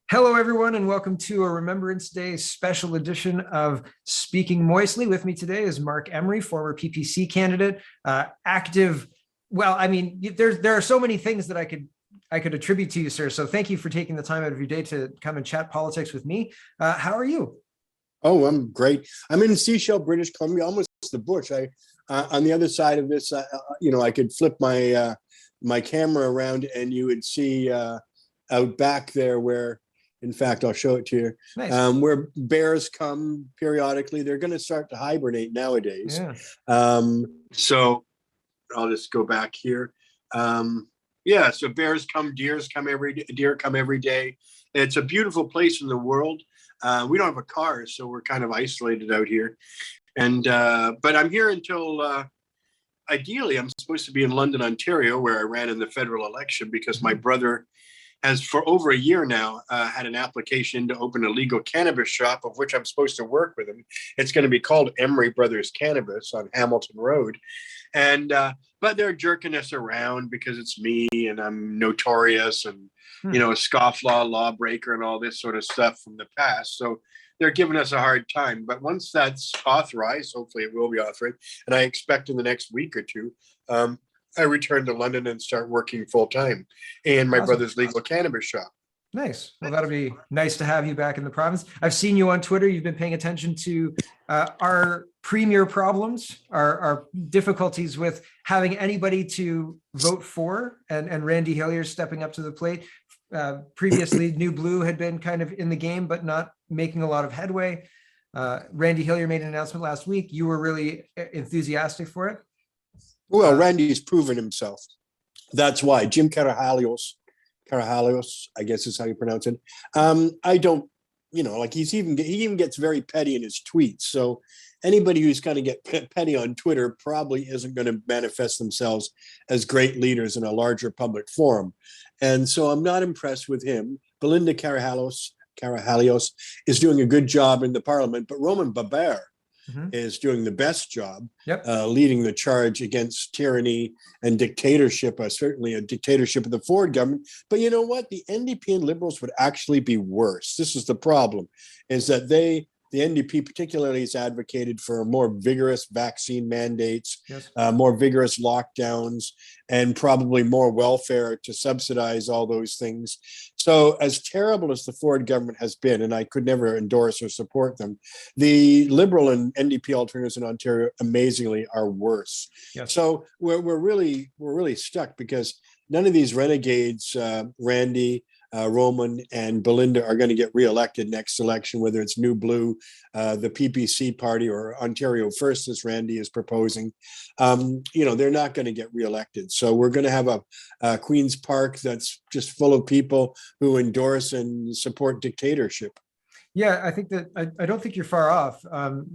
Hello, everyone, and welcome to a Remembrance Day special edition of Speaking Moistly. With me today is Marc Emery, former PPC candidate, active. Well, I mean, there are so many things that I could attribute to you, sir. So thank you for taking the time out of your day to come and chat politics with me. How are you? Oh, I'm great. I'm in Seashell, British Columbia, almost the bush. On the other side of this, I could flip my camera around, and you would see out back there where. In fact, I'll show it to you. Nice. Where bears come periodically. They're going to start to hibernate nowadays. Yeah. So I'll just go back here. So bears come, deer come every day. It's a beautiful place in the world. We don't have a car, so we're kind of isolated out here. And but I'm here until ideally I'm supposed to be in London, Ontario, where I ran in the federal election because my brother has for over a year now had an application to open a legal cannabis shop, of which I'm supposed to work with him. It's going to be called Emery Brothers Cannabis on Hamilton Road. And but they're jerking us around because it's me and I'm notorious and, a scofflaw lawbreaker and all this sort of stuff from the past. So they're giving us a hard time. But once that's authorized, hopefully it will be authorized, and I expect in the next week or two, I return to London and start working full time in my brother's legal cannabis shop. Nice. Well, that'll be nice to have you back in the province. I've seen you on Twitter. You've been paying attention to our premier problems, our difficulties with having anybody to vote for, and Randy Hillier stepping up to the plate. Previously, New Blue had been kind of in the game, but not making a lot of headway. Randy Hillier made an announcement last week. You were really enthusiastic for it. Well, Randy's proven himself. That's why Jim Carahalios, I guess is how you pronounce it. I don't, he even gets very petty in his tweets. So anybody who's going to get petty on Twitter probably isn't going to manifest themselves as great leaders in a larger public forum. And so I'm not impressed with him. Belinda Carahalios is doing a good job in the parliament, but Roman Baber is doing the best job, leading the charge against tyranny and dictatorship, certainly a dictatorship of the Ford government. But you know what? The NDP and Liberals would actually be worse. This is the problem, is that the NDP particularly has advocated for more vigorous vaccine mandates, more vigorous lockdowns, and probably more welfare to subsidize all those things. So as terrible as the Ford government has been, and I could never endorse or support them, the Liberal and NDP alternatives in Ontario amazingly are worse. Yes. So we're really stuck because none of these renegades, Randy, Roman and Belinda, are going to get reelected next election, whether it's New Blue, the PPC party, or Ontario First, as Randy is proposing. They're not going to get reelected. So we're going to have a Queen's Park that's just full of people who endorse and support dictatorship. Yeah, I think that I don't think you're far off.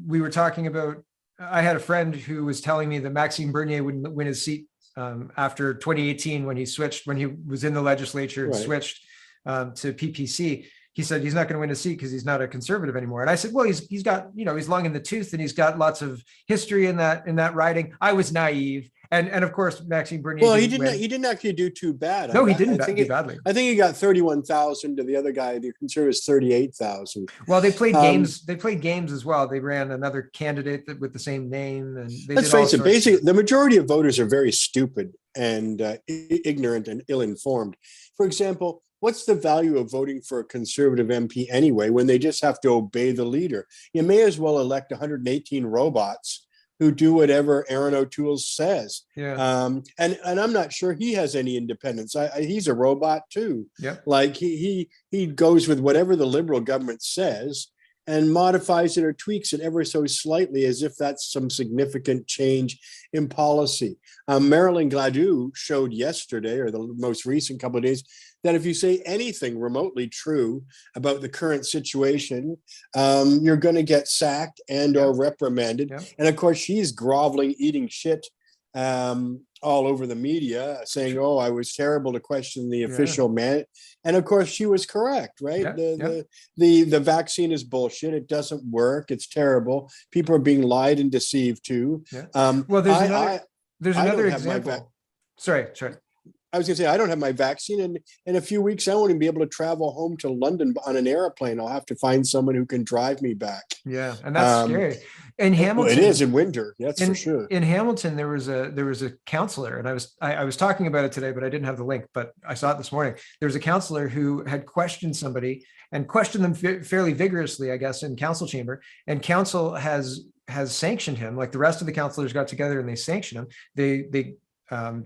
We were talking about, I had a friend who was telling me that Maxime Bernier wouldn't win his seat after 2018 when he was in the legislature and switched to PPC. He said he's not going to win a seat because he's not a conservative anymore. And I said, well, he's got, he's long in the tooth and he's got lots of history in that riding. I was naive. And of course, Maxime Bernier. Well, he didn't actually do too bad. No, he didn't do badly. I think he got 31,000 to the other guy, the Conservatives, 38,000. Well, they played games. They played games as well. They ran another candidate with the same name. And let's face it, basically, the majority of voters are very stupid and ignorant and ill-informed. For example, what's the value of voting for a Conservative MP anyway when they just have to obey the leader? You may as well elect 118 robots who do whatever Aaron O'Toole says. Yeah. And I'm not sure he has any independence. He's a robot too. Yeah. Like he goes with whatever the Liberal government says and modifies it or tweaks it ever so slightly as if that's some significant change in policy. Marilyn Gladu showed yesterday, or the most recent couple of days, that if you say anything remotely true about the current situation, you're going to get sacked and or reprimanded. Yeah. And of course, she's groveling, eating shit all over the media, saying, "Oh, I was terrible to question the official man." And of course, she was correct, right? The vaccine is bullshit. It doesn't work. It's terrible. People are being lied and deceived too. Well, there's another example. Sorry. I was going to say, I don't have my vaccine, and in a few weeks, I won't even be able to travel home to London on an airplane. I'll have to find someone who can drive me back. Yeah, and that's scary. In Well, it Hamilton, is in winter, that's for sure. in Hamilton, there was a counselor, and I was talking about it today, but I didn't have the link, but I saw it this morning. There was a counselor who had questioned somebody and questioned them fairly vigorously, I guess, in council chamber, and council has sanctioned him. Like the rest of the counselors got together and they sanctioned him. They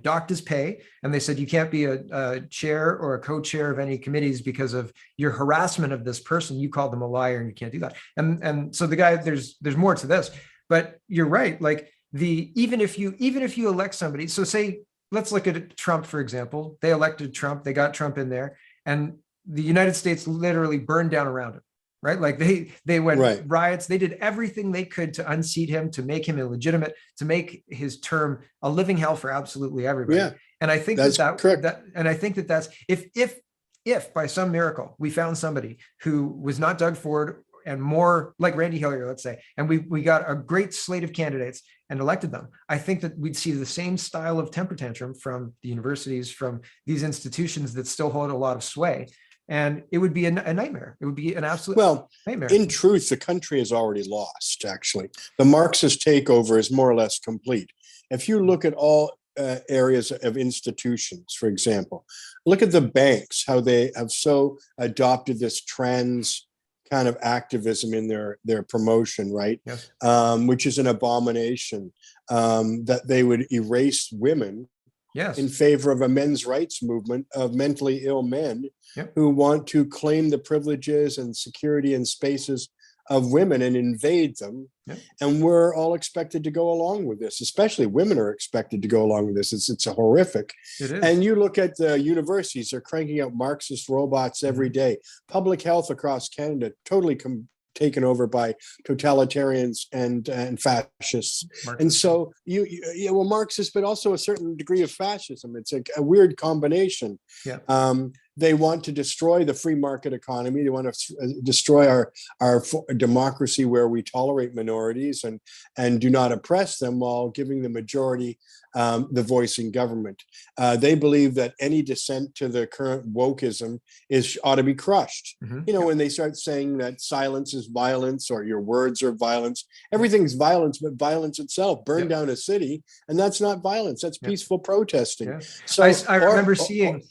docked his pay, and they said you can't be a chair or a co-chair of any committees because of your harassment of this person. You called them a liar, and you can't do that. And so the guy, there's more to this, but you're right. Like even if you elect somebody, so say let's look at Trump, for example. They elected Trump, they got Trump in there, and the United States literally burned down around him. Right? Like they went riots. They did everything they could to unseat him, to make him illegitimate, to make his term a living hell for absolutely everybody. Yeah, and I think that's correct. And I think that's if by some miracle we found somebody who was not Doug Ford and more like Randy Hillier, let's say, and we got a great slate of candidates and elected them, I think that we'd see the same style of temper tantrum from the universities, from these institutions that still hold a lot of sway. And it would be a nightmare. It would be an absolute nightmare. In truth, the country is already lost, actually. The Marxist takeover is more or less complete. If you look at all areas of institutions, for example, look at the banks, how they have so adopted this trans kind of activism in their promotion, right? Yes. Which is an abomination, that they would erase women. Yes. In favor of a men's rights movement of mentally ill men Yep. who want to claim the privileges and security and spaces of women and invade them. Yep. And we're all expected to go along with this, especially women are expected to go along with this. It's a horrific. It is. And you look at the universities, they're cranking out Marxist robots every day. Public health across Canada, totally taken over by totalitarians and fascists. Marxist. And so well, Marxist, but also a certain degree of fascism. It's a weird combination. Yeah. They want to destroy the free market economy. They want to destroy our democracy, where we tolerate minorities and do not oppress them, while giving the majority the voice in government. They believe that any dissent to the current wokeism ought to be crushed. Mm-hmm. You know, when they start saying that silence is violence or your words are violence, everything's violence, but violence itself. Burn down a city, and that's not violence. That's peaceful protesting. Yeah. So I remember seeing.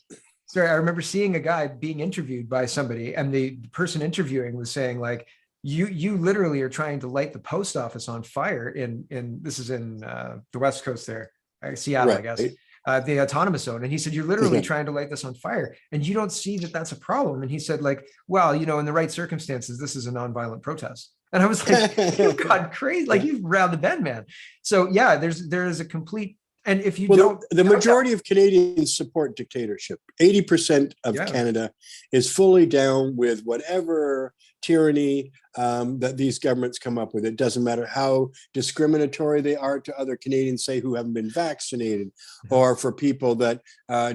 Sorry, I remember seeing a guy being interviewed by somebody, and the person interviewing was saying, like, you literally are trying to light the post office on fire in this is in the West Coast there, Seattle, right. I guess, the autonomous zone. And he said, you're literally trying to light this on fire, and you don't see that that's a problem. And he said, like, well, you know, in the right circumstances, this is a nonviolent protest. And I was like, you've gone crazy. Like, you've round the bend, man. So yeah, there is a complete. And if you the majority of Canadians support dictatorship. 80% of Canada is fully down with whatever tyranny that these governments come up with. It doesn't matter how discriminatory they are to other Canadians, say, who haven't been vaccinated, or for people that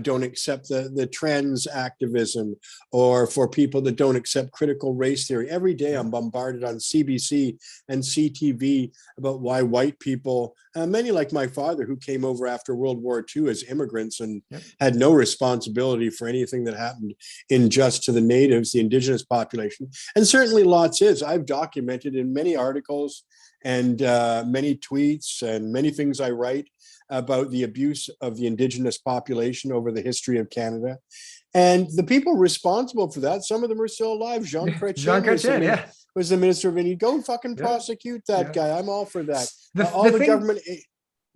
don't accept the trans activism, or for people that don't accept critical race theory. Every day I'm bombarded on CBC and CTV about why white people, many like my father, who came over after World War II as immigrants and had no responsibility for anything that happened unjust to the natives, the Indigenous population, and certainly lots is. I've documented in many articles and many tweets and many things I write about the abuse of the Indigenous population over the history of Canada. And the people responsible for that, some of them are still alive. Jean Chrétien was the Minister of Indian. Go fucking prosecute that guy. I'm all for that. The government...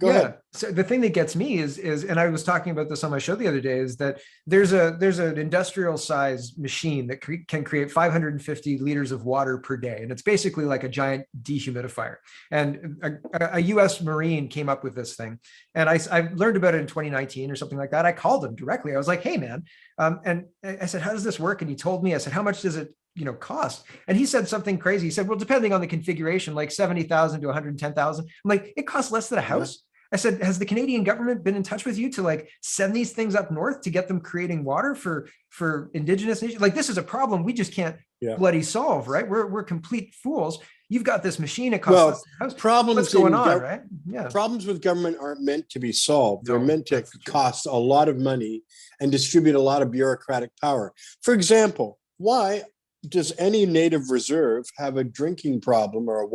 Go ahead. So the thing that gets me is, and I was talking about this on my show the other day, is that there's an industrial size machine that can create 550 liters of water per day. And it's basically like a giant dehumidifier. And a US Marine came up with this thing. And I learned about it in 2019 or something like that. I called him directly. I was like, hey, man. And I said, how does this work? And he told me, I said, how much does it cost? And he said something crazy. He said, well, depending on the configuration, like 70,000 to 110,000. I'm like, it costs less than a house. I said, has the Canadian government been in touch with you to like send these things up north to get them creating water for Indigenous nations? Like, this is a problem we just can't bloody solve, right? We're complete fools. You've got this machine. It costs less than a house. Problems What's going on, right? Yeah. Problems with government aren't meant to be solved. They're No, meant to cost a lot of money and distribute a lot of bureaucratic power. For example, why does any native reserve have a drinking problem or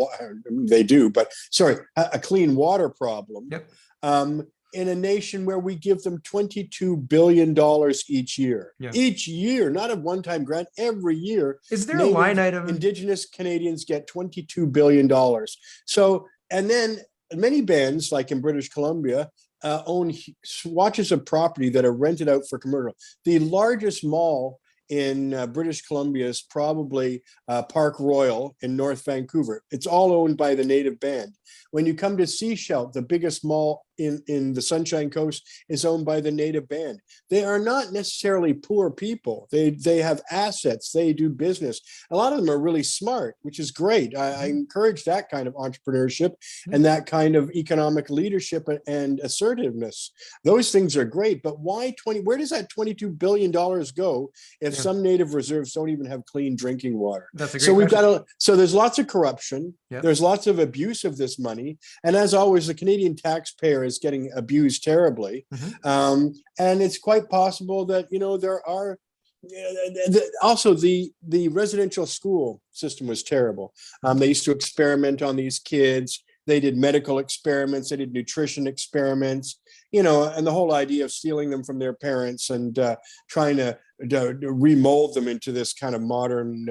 they do, but sorry, a clean water problem? Yep. In a nation where we give them $22 billion each year. Yeah. Each year, not a one-time grant, every year. Is there a line item? Indigenous Canadians get $22 billion. So, and then many bands, like in British Columbia, own swatches of property that are rented out for commercial. The largest mall in British Columbia is probably Park Royal in North Vancouver. It's all owned by the native band. When you come to Sechelt, the biggest mall in the Sunshine Coast is owned by the native band. They are not necessarily poor people. They have assets. They do business. A lot of them are really smart, which is great. I encourage that kind of entrepreneurship and that kind of economic leadership and assertiveness. Those things are great, but why where does that $22 billion go if some native reserves don't even have clean drinking water? That's a great question. So there's lots of corruption. Yep. There's lots of abuse of this money. And as always, the Canadian taxpayer is getting abused terribly. And it's quite possible that, there are also the residential school system was terrible. They used to experiment on these kids. They did medical experiments. They did nutrition experiments, and the whole idea of stealing them from their parents and trying to remold them into this kind of modern,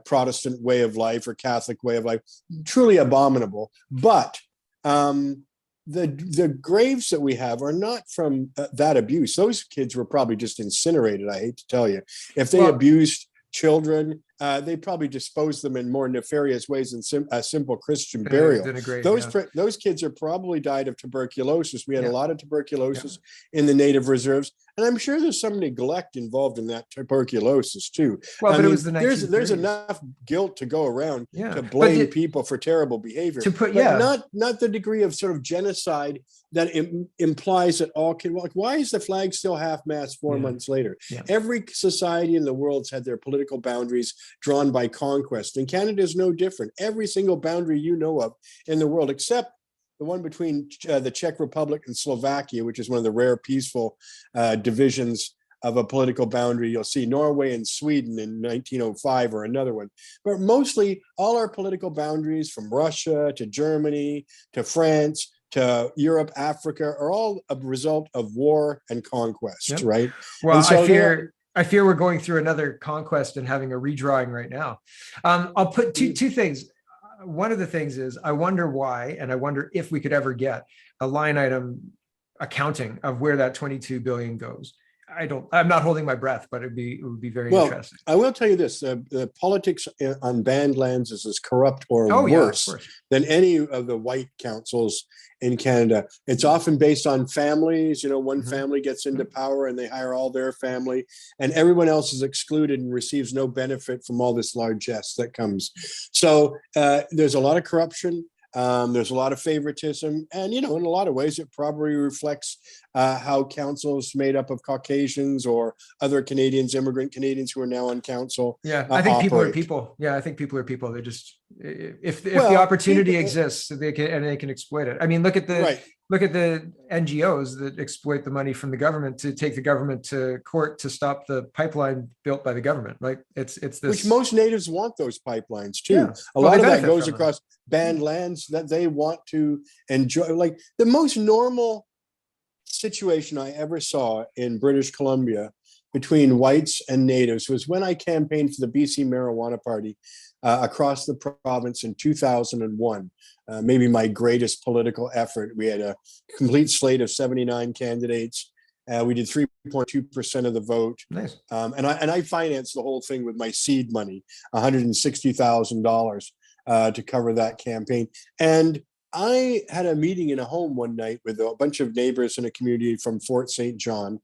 Protestant way of life or Catholic way of life, truly abominable. But the graves that we have are not from that abuse. Those kids were probably just incinerated. I hate to tell you, if they abused children, they probably disposed them in more nefarious ways than a simple Christian burial. Those kids are probably died of tuberculosis. We had a lot of tuberculosis in the native reserves, and I'm sure there's some neglect involved in that tuberculosis too. Well, but it was the there's enough guilt to go around to blame people for terrible behavior. Not the degree of sort of genocide that implies that all can. Like, why is the flag still half-mast 4 months later? Every society in the world's had their political boundaries drawn by conquest, and Canada is no different. Every single boundary you know of in the world, except the one between the Czech Republic and Slovakia, which is one of the rare peaceful divisions of a political boundary. You'll see Norway and Sweden in 1905 or another one. But mostly all our political boundaries, from Russia to Germany to France to Europe, Africa, are all a result of war and conquest, right? Well, so I fear we're going through another conquest and having a redrawing right now. I'll put two things. One of the things is, I wonder why, and I wonder if we could ever get a line item accounting of where that 22 billion goes. I'm not holding my breath, but it would be very interesting. I will tell you this: the politics on banned lands is as corrupt or worse than any of the white councils in Canada. It's often based on families. One family gets into power and they hire all their family, and everyone else is excluded and receives no benefit from all this largesse that comes. So there's a lot of corruption. There's a lot of favoritism, and in a lot of ways it probably reflects how councils made up of Caucasians or other Canadians, immigrant Canadians who are now on council. I think people are people. I think people are people. They just, if the opportunity exists, they can exploit it. I mean, look at the NGOs that exploit the money from the government to take the government to court to stop the pipeline built by the government. Like it's this, which most natives want those pipelines too. A lot of that goes across banned lands that they want to enjoy. Like, the most normal situation I ever saw in British Columbia between whites and natives was when I campaigned for the BC Marijuana Party across the province in 2001. Maybe my greatest political effort. We had a complete slate of 79 candidates. We did 3.2% of the vote. Nice. And I financed the whole thing with my seed money, $160,000 to cover that campaign. And I had a meeting in a home one night with a bunch of neighbors in a community from Fort St. John.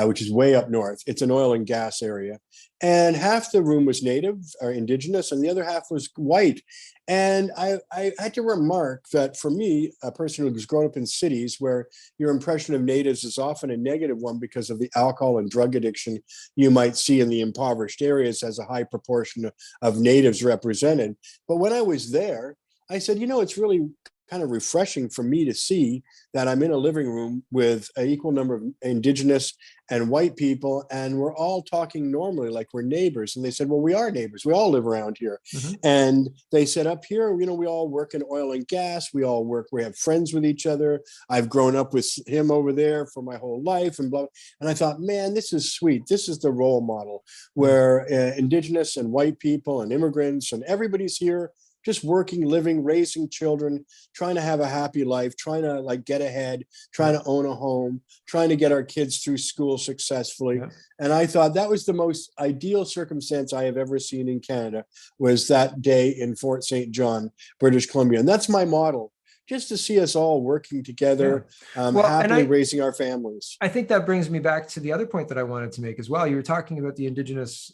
which is way up north. It's an oil and gas area. And half the room was native or indigenous, and the other half was white. And I had to remark that for me, a person who's grown up in cities where your impression of natives is often a negative one because of the alcohol and drug addiction you might see in the impoverished areas as a high proportion of natives represented. But when I was there, I said, it's really kind of refreshing for me to see that I'm in a living room with an equal number of indigenous and white people, and we're all talking normally like we're neighbors. And they said, well, we are neighbors. We all live around here. And they said, up here, we all work in oil and gas. We all work, we have friends with each other. I've grown up with him over there for my whole life and blah. And I thought, man, this is sweet. This is the role model where indigenous and white people and immigrants and everybody's here just working, living, raising children, trying to have a happy life, trying to get ahead, trying to own a home, trying to get our kids through school successfully. Yeah. And I thought that was the most ideal circumstance I have ever seen in Canada, was that day in Fort St. John, British Columbia. And that's my model, just to see us all working together, happily raising our families. I think that brings me back to the other point that I wanted to make as well. You were talking about the Indigenous,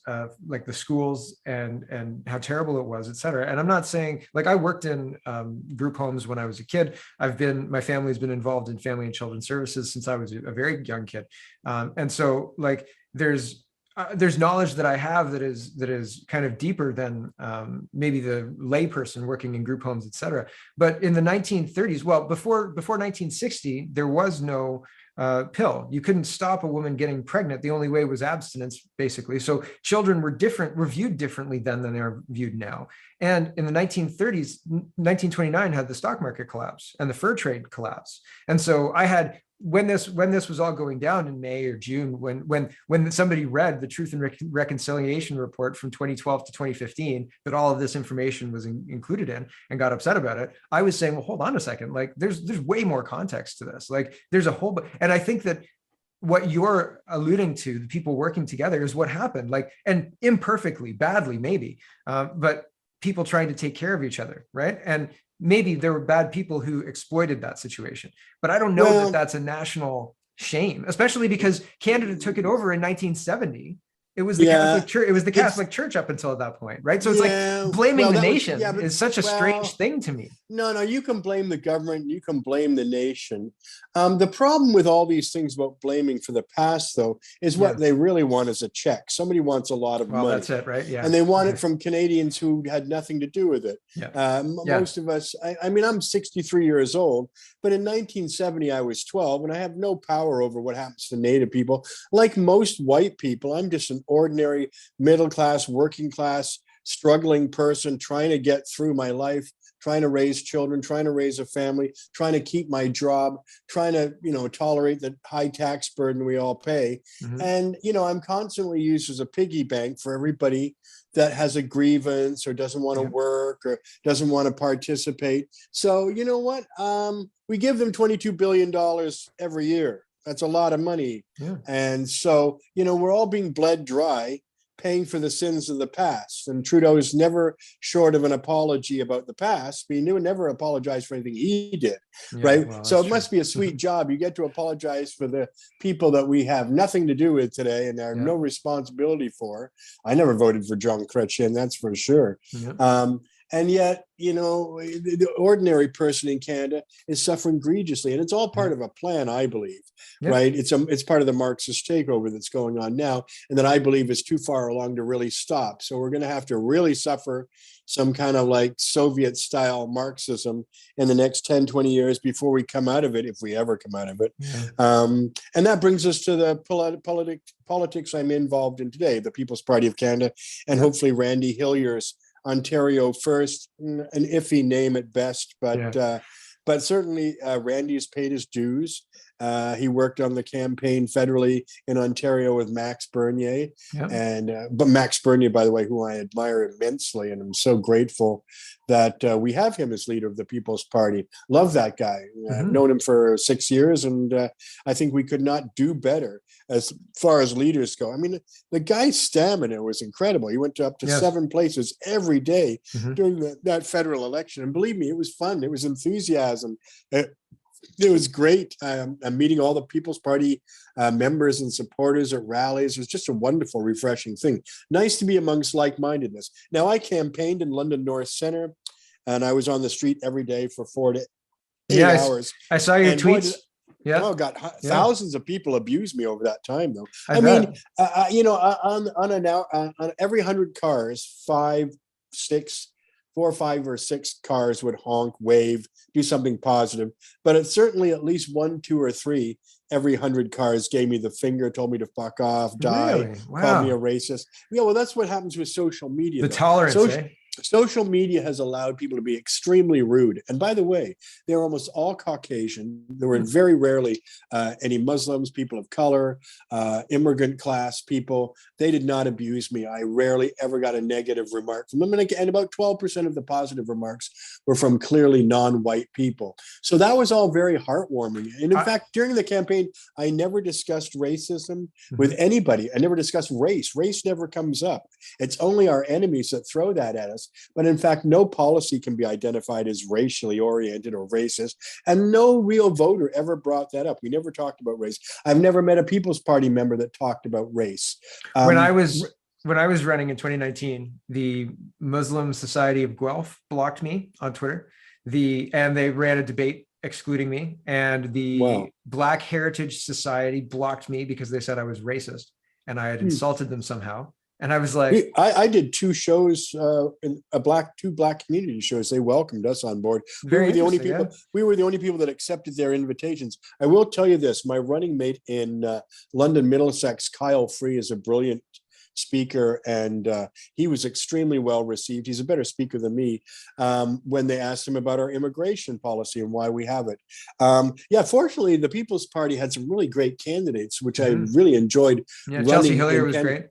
like the schools and how terrible it was, et cetera. And I'm not saying, I worked in group homes when I was a kid. My family's been involved in family and children's services since I was a very young kid. And so there's knowledge that I have that is kind of deeper than maybe the layperson working in group homes, et cetera. But in the 1930s, well, before 1960, there was no pill. You couldn't stop a woman getting pregnant. The only way was abstinence, basically. So children were viewed differently then than they are viewed now. And in the 1930s, 1929 had the stock market collapse and the fur trade collapse. And so when this was all going down in May or June, when somebody read the Truth and Reconciliation report from 2012 to 2015 that all of this information was included in, and got upset about it, I was saying, well, hold on a second, there's way more context to this. There's a whole, and I think that what you're alluding to, the people working together, is what happened, and imperfectly, badly, maybe, but people trying to take care of each other, right? And maybe there were bad people who exploited that situation, but I don't know that that's a national shame, especially because Canada took it over in 1970. It was the Catholic Church. It was the Catholic Church up until that point, right? So it's blaming the nation is such a strange thing to me. No, you can blame the government. You can blame the nation. The problem with all these things about blaming for the past, though, is what they really want is a check. Somebody wants a lot of money. That's it, right? Yeah. And they want it from Canadians who had nothing to do with it. Yeah. Most of us, I'm 63 years old, but in 1970, I was 12, and I have no power over what happens to Native people. Like most white people, I'm just an ordinary middle class, working class, struggling person trying to get through my life, trying to raise children, trying to raise a family, trying to keep my job, trying to, tolerate the high tax burden we all pay. And, I'm constantly used as a piggy bank for everybody that has a grievance or doesn't want to work or doesn't want to participate. So, you know what? We give them $22 billion every year. That's a lot of money. Yeah. And so, we're all being bled dry, paying for the sins of the past. And Trudeau is never short of an apology about the past, but he never apologized for anything he did, right? Well, so it must be a sweet job. You get to apologize for the people that we have nothing to do with today and have no responsibility for. I never voted for John Chrétien, that's for sure. Yeah. And yet, the ordinary person in Canada is suffering egregiously, and it's all part of a plan, I believe, right? It's part of the Marxist takeover that's going on now, and that I believe is too far along to really stop. So we're going to have to really suffer some kind of Soviet-style Marxism in the next 10, 20 years before we come out of it, if we ever come out of it. Yeah. And that brings us to the politics I'm involved in today, the People's Party of Canada, and hopefully Randy Hillier's Ontario First, an iffy name at best, but certainly Randy has paid his dues. He worked on the campaign federally in Ontario with Max Bernier, but Max Bernier, by the way, who I admire immensely, and I'm so grateful that we have him as leader of the People's Party. Love that guy. I've known him for 6 years, and I think we could not do better as far as leaders go. I mean, the guy's stamina was incredible. He went up to 7 places every day during that federal election. And believe me, it was fun. It was enthusiasm. It was great. I'm meeting all the People's Party members and supporters at rallies. It was just a wonderful, refreshing thing. Nice to be amongst like-mindedness. Now, I campaigned in London North Centre, and I was on the street every day for 4 to 8 Yeah, hours. I saw your And boy, tweets. Yeah, oh, God, thousands of people abused me over that time, though. I I mean, bet. on every 100 cars, 4, 5, or 6 cars would honk, wave, do something positive. But it's certainly at least 1, 2, or 3 every 100 cars gave me the finger, told me to fuck off, die, Really? called me a Wow. racist. Yeah, well, that's what happens with social media, The though. tolerance, eh? Social media has allowed people to be extremely rude. And by the way, they're almost all Caucasian. There were very rarely any Muslims, people of color, immigrant class people. They did not abuse me. I rarely ever got a negative remark from them. And about 12% of the positive remarks were from clearly non-white people. So that was all very heartwarming. And in fact, during the campaign, I never discussed racism with anybody. I never discussed race. Race never comes up. It's only our enemies that throw that at us. But in fact, no policy can be identified as racially oriented or racist. And no real voter ever brought that up. We never talked about race. I've never met a People's Party member that talked about race. When I was running in 2019, the Muslim Society of Guelph blocked me on Twitter. And they ran a debate excluding me. And the Black Heritage Society blocked me because they said I was racist and I had insulted them somehow. And I was like, I did 2 shows, two black community shows. They welcomed us on board. We were the only people. Yeah. We were the only people that accepted their invitations. I will tell you this: my running mate in London Middlesex, Kyle Free, is a brilliant speaker, and he was extremely well received. He's a better speaker than me. When they asked him about our immigration policy and why we have it, fortunately, the People's Party had some really great candidates, which I really enjoyed. Yeah, Chelsea Hillier was great.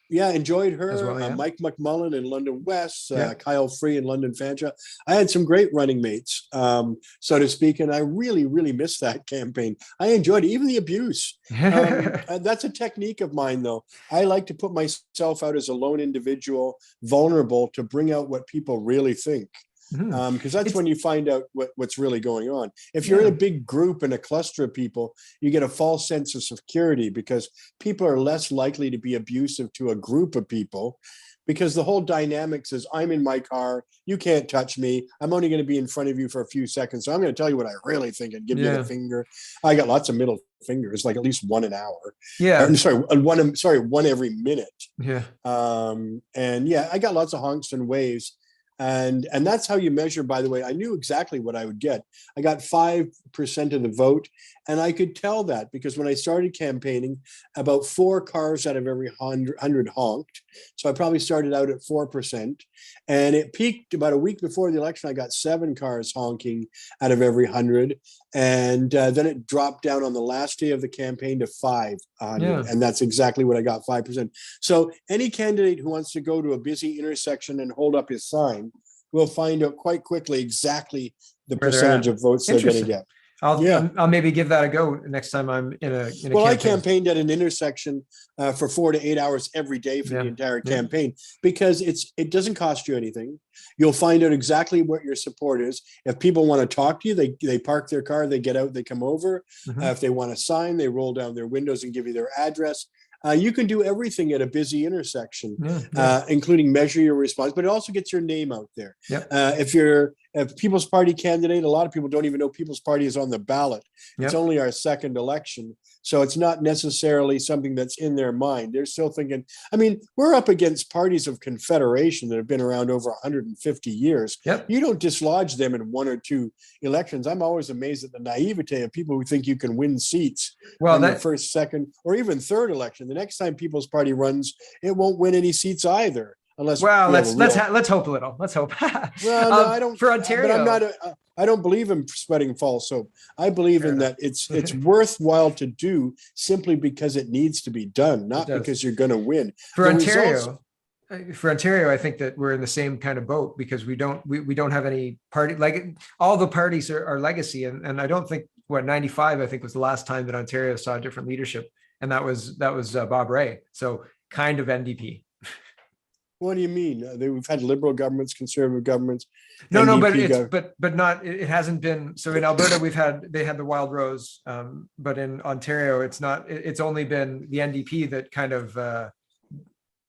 Yeah, enjoyed her. As well, yeah. Mike McMullen in London West, Kyle Free in London Fanshawe. I had some great running mates, so to speak, and I really, really missed that campaign. I enjoyed it, even the abuse. That's a technique of mine, though. I like to put myself out as a lone individual, vulnerable, to bring out what people really think. Because that's when you find out what's really going on. If you're in a big group and a cluster of people, you get a false sense of security because people are less likely to be abusive to a group of people, because the whole dynamic says, I'm in my car, you can't touch me, I'm only going to be in front of you for a few seconds, so I'm going to tell you what I really think and give you the finger. I got lots of middle fingers, like at least one an hour. One every minute. I got lots of honks and waves. And that's how you measure, by the way. I knew exactly what I would get. I got 5% of the vote. And I could tell that because when I started campaigning, about 4 cars out of every 100 honked. So I probably started out at 4%. And it peaked about a week before the election. I got 7 cars honking out of every 100. And then it dropped down on the last day of the campaign to 500. And that's exactly what I got, 5%. So any candidate who wants to go to a busy intersection and hold up his sign will find out quite quickly exactly the percentage of votes they're going to get. I'll maybe give that a go next time I'm in a campaign. I campaigned at an intersection for 4 to 8 hours every day for the entire campaign because it doesn't cost you anything. You'll find out exactly what your support is. If people want to talk to you, they park their car, they get out, they come over. If they want a sign, they roll down their windows and give you their address. You can do everything at a busy intersection, including measure your response, but it also gets your name out there. If you're a People's Party candidate, a lot of people don't even know People's Party is on the ballot. It's only our second election. So it's not necessarily something that's in their mind. They're still thinking, I mean, we're up against parties of confederation that have been around over 150 years. You don't dislodge them in 1 or 2 elections. I'm always amazed at the naivete of people who think you can win seats in the first, second, or even third election. The next time People's Party runs, it won't win any seats either. Unless let's hope a little. Let's hope. Well, no, I don't. For Ontario, but I don't believe in spreading false hope. I believe in that it's worthwhile to do simply because it needs to be done, not because you're going to win. For Ontario, I think that we're in the same kind of boat because we don't have any party, like all the parties are legacy, and I don't think 95 I think was the last time that Ontario saw different leadership, and that was Bob Rae. So kind of NDP. What do you mean? We've had liberal governments, conservative governments. No, but NDP it's gov- but not. It hasn't been. So in Alberta, they had the Wild Rose, but in Ontario, it's not. It's only been the NDP that kind of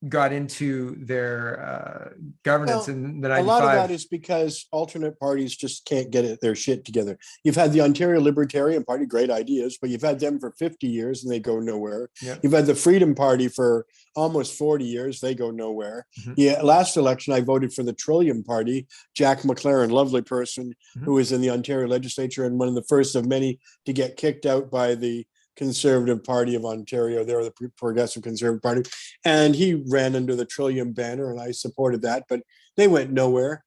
got into their governance Well, in the a lot of that 95. is because alternate parties just can't their shit together. You've had the Ontario Libertarian Party, great ideas, but you've had them for 50 years and they go nowhere. Yeah. You've had the Freedom Party for almost 40 years, they go nowhere. Mhm. Yeah, last election I voted for the Trillium Party. Jack McLaren, lovely person, who was in the Ontario legislature and one of the first of many to get kicked out by the Conservative Party of Ontario. They're the Progressive Conservative Party. And he ran under the Trillium banner, and I supported that, but they went nowhere.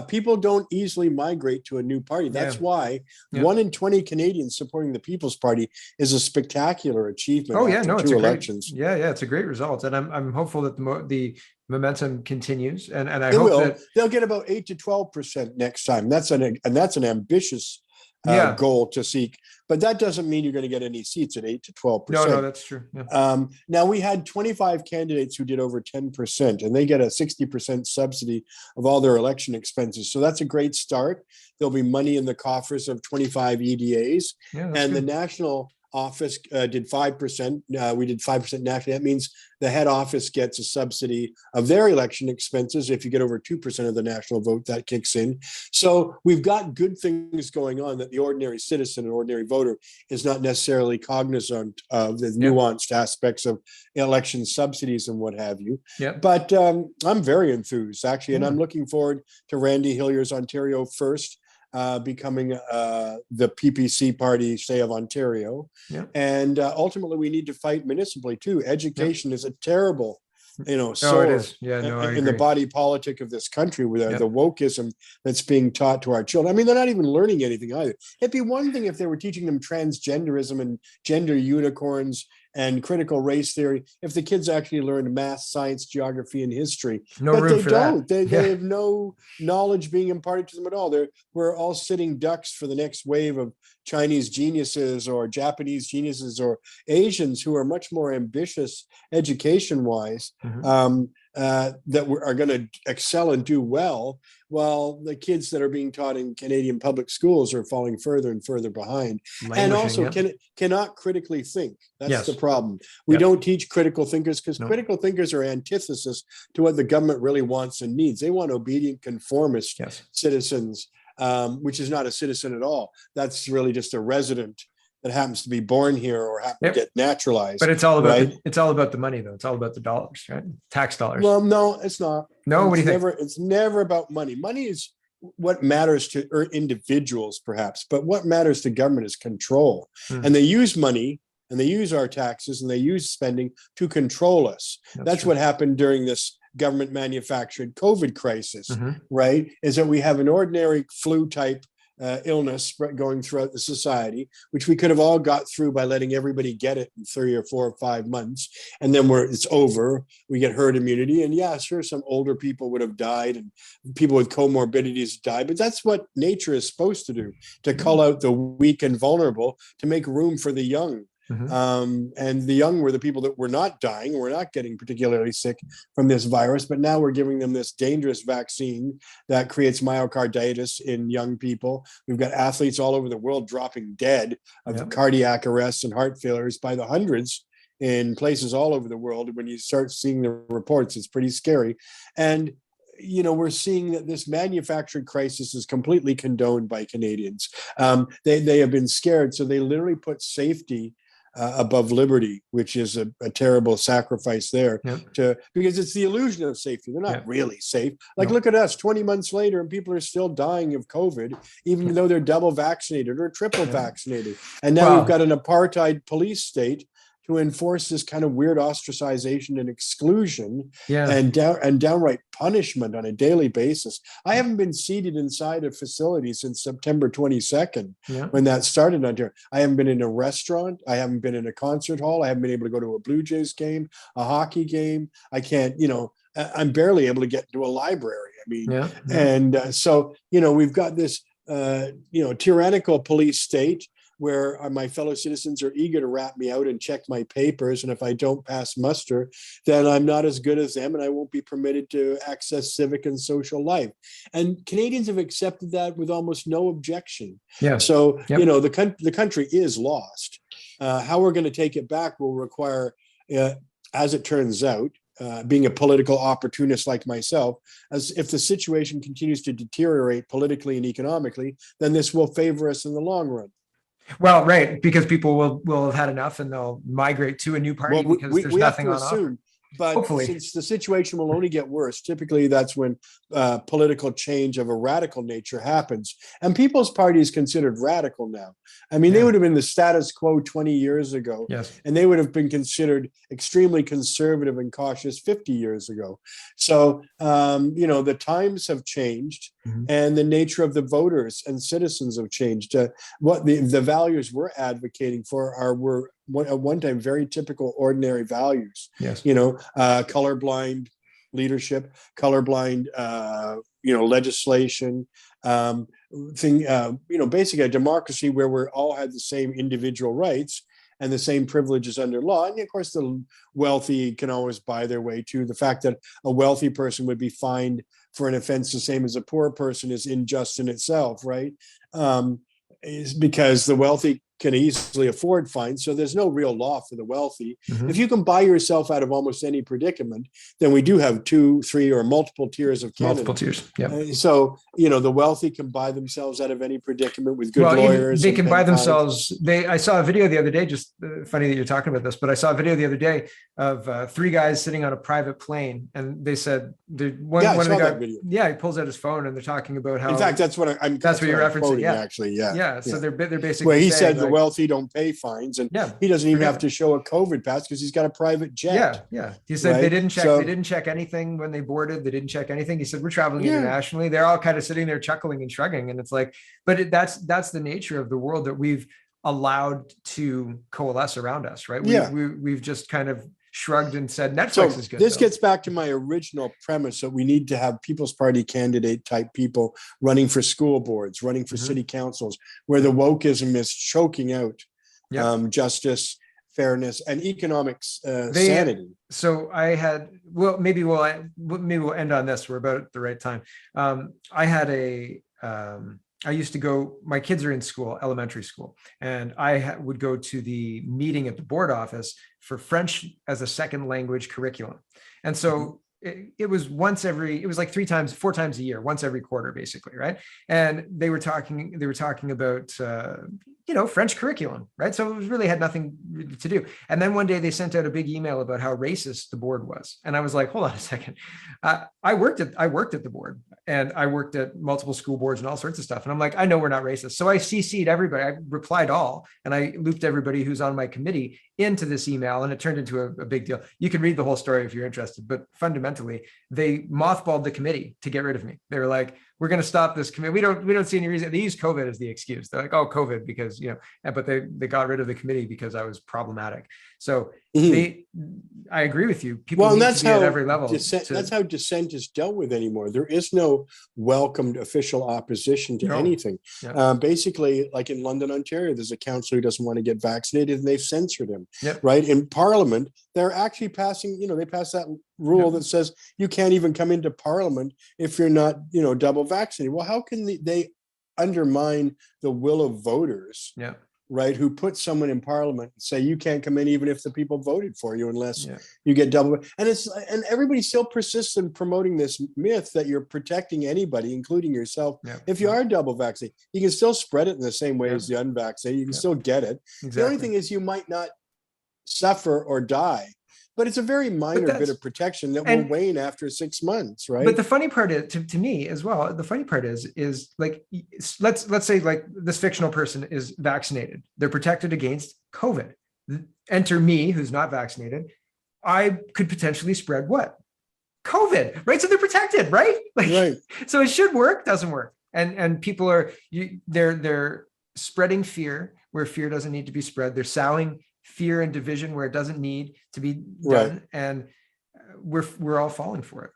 People don't easily migrate to a new party. That's Yeah. why Yeah. 1 in 20 Canadians supporting the People's Party is a spectacular achievement. Oh yeah, after no, it's two a great. elections. Yeah, it's a great result, and I'm hopeful that the momentum continues, and I It hope will. that They'll get about 8 to 12% next time. That's an ambitious yeah. goal to seek, but that doesn't mean you're going to get any seats at 8 to 12%. No, that's true. Yeah. Now we had 25 candidates who did over 10%, and they get a 60% subsidy of all their election expenses. So that's a great start. There'll be money in the coffers of 25 EDAs, Yeah, that's and the good. national office did 5%. We did 5% nationally. That means the head office gets a subsidy of their election expenses. If you get over 2% of the national vote, that kicks in. So we've got good things going on that the ordinary citizen and ordinary voter is not necessarily cognizant of the nuanced aspects of election subsidies and what have you. Yeah. But I'm very enthused, actually, and I'm looking forward to Randy Hillier's Ontario First becoming the PPC party, say, of Ontario. Yeah. And ultimately, we need to fight municipally too. Education is a terrible, Oh, it is. Yeah, no, I in the agree. body politic of this country, with the wokeism that's being taught to our children. I mean, they're not even learning anything either. It'd be one thing if they were teaching them transgenderism and gender unicorns and critical race theory, if the kids actually learned math, science, geography, and history. No But room they for don't. that. They have no knowledge being imparted to them at all. We're all sitting ducks for the next wave of Chinese geniuses or Japanese geniuses or Asians who are much more ambitious education-wise, that are going to excel and do well, while the kids that are being taught in Canadian public schools are falling further and further behind. And also cannot critically think. That's the problem. We don't teach critical thinkers because critical thinkers are antithesis to what the government really wants and needs. They want obedient, conformist citizens, which is not a citizen at all. That's really just a resident that happens to be born here or happen to get naturalized. But it's all about it's all about the money, though. It's all about the dollars, right? Tax dollars. Well, no, it's not. No, what do you think? It's never about money. Money is what matters to individuals, perhaps, but what matters to government is control. And they use money and they use our taxes and they use spending to control us. That's what happened during this government manufactured COVID crisis, right? Is that we have an ordinary flu type illness going throughout the society, which we could have all got through by letting everybody get it in 3 or 4 or 5 months. And then it's over, we get herd immunity. And yeah, sure, some older people would have died and people with comorbidities died, but that's what nature is supposed to do, to cull out the weak and vulnerable to make room for the young. And the young were the people that were not dying, were not getting particularly sick from this virus, but now we're giving them this dangerous vaccine that creates myocarditis in young people. We've got athletes all over the world dropping dead of cardiac arrests and heart failures by the hundreds in places all over the world. When you start seeing the reports, it's pretty scary. And we're seeing that this manufactured crisis is completely condoned by Canadians. They have been scared, so they literally put safety above liberty, which is a terrible sacrifice there, because it's the illusion of safety. They're not really safe. Look at us 20 months later and people are still dying of COVID, even though they're double vaccinated or triple vaccinated. And now we've got an apartheid police state to enforce this kind of weird ostracization and exclusion and downright punishment on a daily basis. I haven't been seated inside a facility since September 22nd when that started on here. I haven't been in a restaurant. I haven't been in a concert hall. I haven't been able to go to a Blue Jays game, a hockey game. I can't, I'm barely able to get into a library. I mean, and so, we've got this, tyrannical police state where my fellow citizens are eager to rat me out and check my papers. And if I don't pass muster, then I'm not as good as them and I won't be permitted to access civic and social life. And Canadians have accepted that with almost no objection. Yeah. So, Yep. you know, the country is lost. How we're going to take it back will require, as it turns out, being a political opportunist like myself, as if the situation continues to deteriorate politically and economically, then this will favor us in the long run. Well, right, because people will have had enough and they'll migrate to a new party because there's nothing on offer. But hopefully, since the situation will only get worse, typically that's when political change of a radical nature happens. And People's Party is considered radical now. I mean, they would have been the status quo 20 years ago, yes, and they would have been considered extremely conservative and cautious 50 years ago. So, you know, the times have changed, and the nature of the voters and citizens have changed. What the values we're advocating for were at one time very typical ordinary values. yes, You know, colorblind leadership, colorblind legislation, basically a democracy where we all had the same individual rights and the same privileges under law. And of course, the wealthy can always buy their way to. The fact that a wealthy person would be fined for an offense the same as a poor person is unjust in itself, right? Is because the wealthy can easily afford fines, so there's no real law for the wealthy. If you can buy yourself out of almost any predicament, then we do have 2, 3, or multiple tiers of Canada. multiple tiers. Yeah. So, you know, the wealthy can buy themselves out of any predicament with good lawyers. They can buy themselves. I saw a video the other day, just funny that you're talking about this, but I saw a video the other day of 3 guys sitting on a private plane. And they said, one of the guys, he pulls out his phone and they're talking about how, in fact, that's what that's what you're referencing. Quoting, actually. Yeah. So they're basically, well, he said the wealthy don't pay fines, and he doesn't even have to show a COVID pass because he's got a private jet. Yeah. He said they didn't check anything when they boarded. They didn't check anything. He said, we're traveling internationally. They're all kind of sitting there chuckling and shrugging. And it's like, but that's the nature of the world that we've allowed to coalesce around us, right? We've just kind of shrugged and said Netflix is good. This gets back to my original premise that we need to have People's Party candidate type people running for school boards, running for city councils, where the wokeism is choking out justice, fairness, and economics sanity. So I had, maybe we'll end on this. We're about at the right time. I used to go, my kids are in school, elementary school, and I would go to the meeting at the board office for French as a second language curriculum. And so it was like 4 times a year, once every quarter, basically. Right. And they were talking about, French curriculum, right? So it really had nothing to do. And then one day they sent out a big email about how racist the board was. And I was like, hold on a second. I worked at the board, and I worked at multiple school boards and all sorts of stuff. And I'm like, I know we're not racist. So I CC'd everybody. I replied all, and I looped everybody who's on my committee into this email, and it turned into a big deal. You can read the whole story if you're interested, but fundamentally they mothballed the committee to get rid of me. They were like, we're going to stop this committee. We don't see any reason. They use COVID as the excuse. They're like, oh, COVID, because, but they got rid of the committee because I was problematic. So I agree with you. People need to be at every level. That's how dissent is dealt with anymore. There is no welcomed official opposition to anything. Yeah. Basically, like in London, Ontario, there's a councillor who doesn't want to get vaccinated, and they've censored him. Yep. Right? In Parliament, they're actually passing, they passed that rule that says you can't even come into Parliament if you're not, double vaccinated. Well, how can they undermine the will of voters? Yeah. Right, who put someone in Parliament and say you can't come in even if the people voted for you unless you get double. And everybody still persists in promoting this myth that you're protecting anybody, including yourself. If you are double vaccinated, you can still spread it in the same way as the unvaccinated. You can still get it. Exactly. The only thing is you might not suffer or die, but it's a very minor bit of protection that will wane after 6 months, right? But the funny part is, to me as well, the funny part is like, let's say like this fictional person is vaccinated. They're protected against COVID. Enter me, who's not vaccinated. I could potentially spread what? COVID, right? So they're protected, right? Right. So it should work, doesn't work. And people they're spreading fear where fear doesn't need to be spread. They're sowing fear and division where it doesn't need to be done, and we're all falling for it.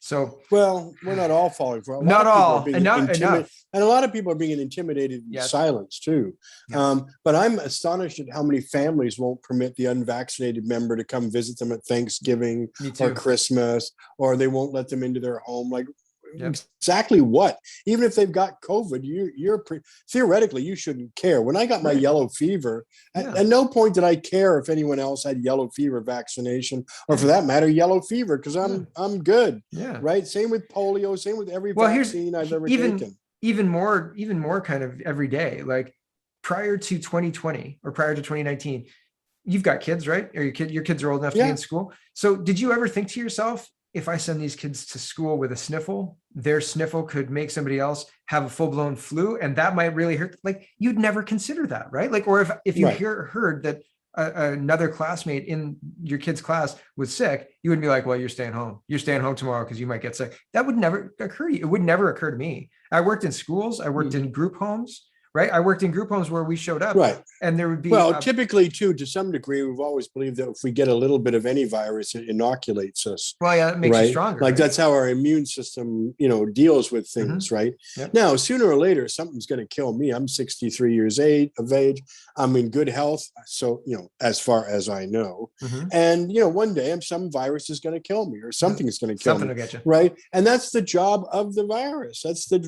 So Well, we're not all falling for it. A lot not of people all, are being enough, intimidated, and a lot of people are being intimidated in Yes. silence too. Yeah. But I'm astonished at how many families won't permit the unvaccinated member to come visit them at Thanksgiving Me or too. Christmas, or they won't let them into their home. Like, Yep. exactly what? Even if they've got COVID, theoretically you shouldn't care. When I got my Right. yellow fever, Yeah. at no point did I care if anyone else had yellow fever vaccination, or for that matter, yellow fever, because I'm good. Yeah. Right. Same with polio. Same with every Well, vaccine I've ever taken. even more kind of every day. Like prior to 2020 or prior to 2019, you've got kids, right? Or your kids are old enough to be Yeah. in school. So did you ever think to yourself, if I send these kids to school with a sniffle, their sniffle could make somebody else have a full-blown flu, and that might really hurt? Like, you'd never consider that, right? Like, or if you Right. heard that another classmate in your kid's class was sick, you would be like, well, you're staying home. You're staying home tomorrow because you might get sick. That would never occur to you. It would never occur to me. I worked in schools. I worked in group homes, right? I worked in group homes where we showed up, Right. and there would be Well, typically too, to some degree, we've always believed that if we get a little bit of any virus, it inoculates us. well, yeah, it makes you Right. stronger. Like right? that's how our immune system, deals with things. Right. Yep. Now, sooner or later, something's going to kill me. I'm 63 years of age. I'm in good health. So, as far as I know, and, one day some virus is going to kill me, or something is going to kill Something me. will get you. Right. And that's the job of the virus. That's the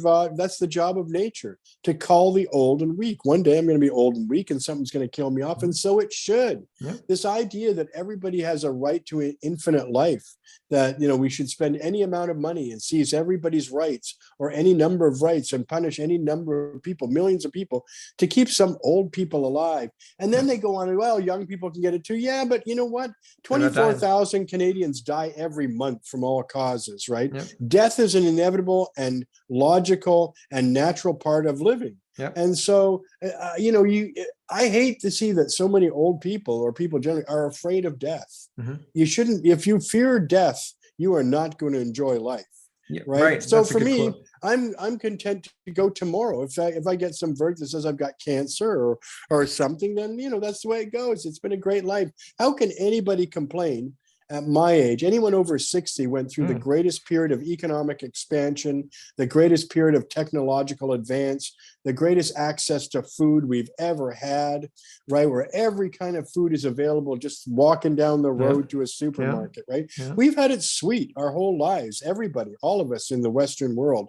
job of nature, to call the old and weak. One day I'm going to be old and weak, and something's going to kill me off. And so it should. Yep. This idea that everybody has a right to an infinite life, that we should spend any amount of money and seize everybody's rights, or any number of rights, and punish any number of people, millions of people, to keep some old people alive. And then they go on, well, young people can get it too. Yeah, but you know what? 24,000 Canadians die every month from all causes, right? Yep. Death is an inevitable and logical and natural part of living. Yep. And so, I hate to see that so many old people, or people generally, are afraid of death. You shouldn't. If you fear death, you are not going to enjoy life. Yeah, right. So That's a for good me, quote. I'm content to go tomorrow. If I get some verdict that says I've got cancer or something, then that's the way it goes. It's been a great life. How can anybody complain? At my age, anyone over 60 went through the greatest period of economic expansion, the greatest period of technological advance, the greatest access to food we've ever had, right? Where every kind of food is available just walking down the road to a supermarket, right? Yeah. We've had it sweet our whole lives, everybody, all of us in the Western world,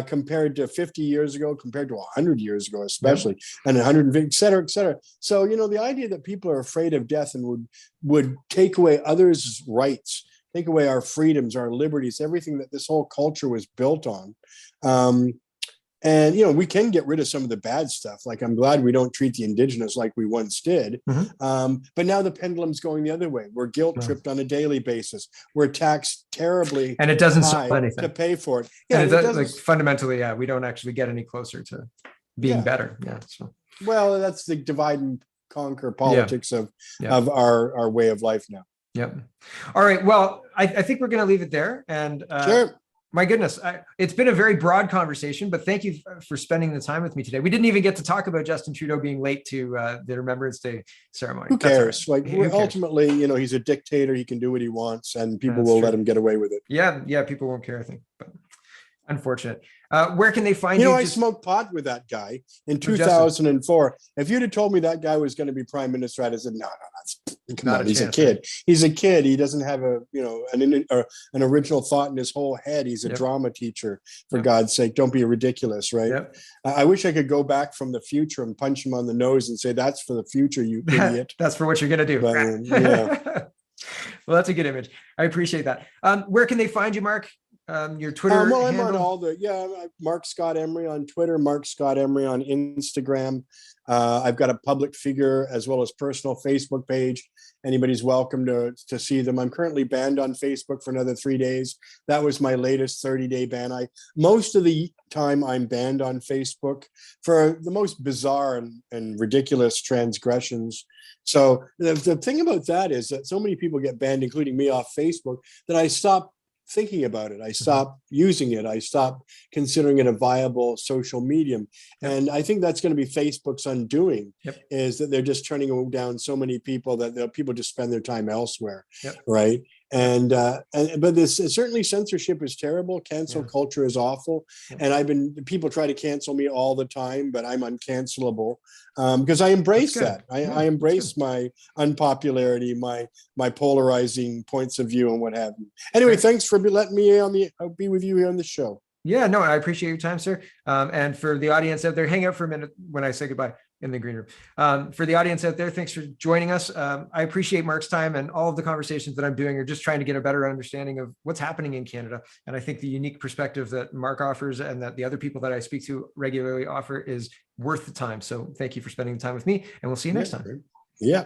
compared to 50 years ago, compared to 100 years ago, especially, and 150, et cetera, et cetera. So, the idea that people are afraid of death and would take away others' rights, take away our freedoms, our liberties, everything that this whole culture was built on. And, we can get rid of some of the bad stuff. Like, I'm glad we don't treat the Indigenous like we once did. But now the pendulum's going the other way. We're guilt tripped on a daily basis. We're taxed terribly, and it doesn't high solve anything to pay for it. Yeah, and it does, like, fundamentally, we don't actually get any closer to being better. Yeah. So, well, that's the divide and conquer politics of our way of life now. Yep. All right. Well, I think we're going to leave it there. And Sure. My goodness, it's been a very broad conversation, but thank you for spending the time with me today. We didn't even get to talk about Justin Trudeau being late to the Remembrance Day ceremony. Who cares? Right. Like, ultimately, he's a dictator. He can do what he wants, and people will let him get away with it. Yeah, people won't care, I think. But unfortunate. Where can they find you? I smoked pot with that guy in 2004. If you'd have told me that guy was going to be prime minister, I'd have said, no, come on, he's a kid. Right? He's a kid. He doesn't have an original thought in his whole head. He's a drama teacher, for God's sake. Don't be ridiculous, right? Yep. I wish I could go back from the future and punch him on the nose and say, that's for the future, you idiot. That's for what you're going to do. But, yeah. Well, that's a good image. I appreciate that. Where can they find you, Marc? Your Twitter well, I'm handle? on all the Marc Scott Emery on Twitter, Marc Scott Emery on Instagram. I've got a public figure as well as personal Facebook page. Anybody's welcome to see them. I'm currently banned on Facebook for another 3 days. That was my latest 30-day ban. Most of the time I'm banned on Facebook for the most bizarre and ridiculous transgressions. So the thing about that is that so many people get banned, including me, off Facebook, that I stop thinking about it. I stopped using it. I stopped considering it a viable social medium. And I think that's going to be Facebook's undoing, is that they're just turning down so many people that people just spend their time elsewhere. Right. But this certainly censorship is terrible. Cancel culture is awful. And people try to cancel me all the time, but I'm uncancelable because I embrace that. I embrace my unpopularity, my polarizing points of view and what have you. Anyway, thanks for letting me be with you here on the show. Yeah, no, I appreciate your time, sir. And for the audience out there, hang out for a minute when I say goodbye in the green room. For the audience out there, thanks for joining us. I appreciate Marc's time, and all of the conversations that I'm doing are just trying to get a better understanding of what's happening in Canada. And I think the unique perspective that Marc offers and that the other people that I speak to regularly offer is worth the time. So thank you for spending time with me, and we'll see you next time. Yeah.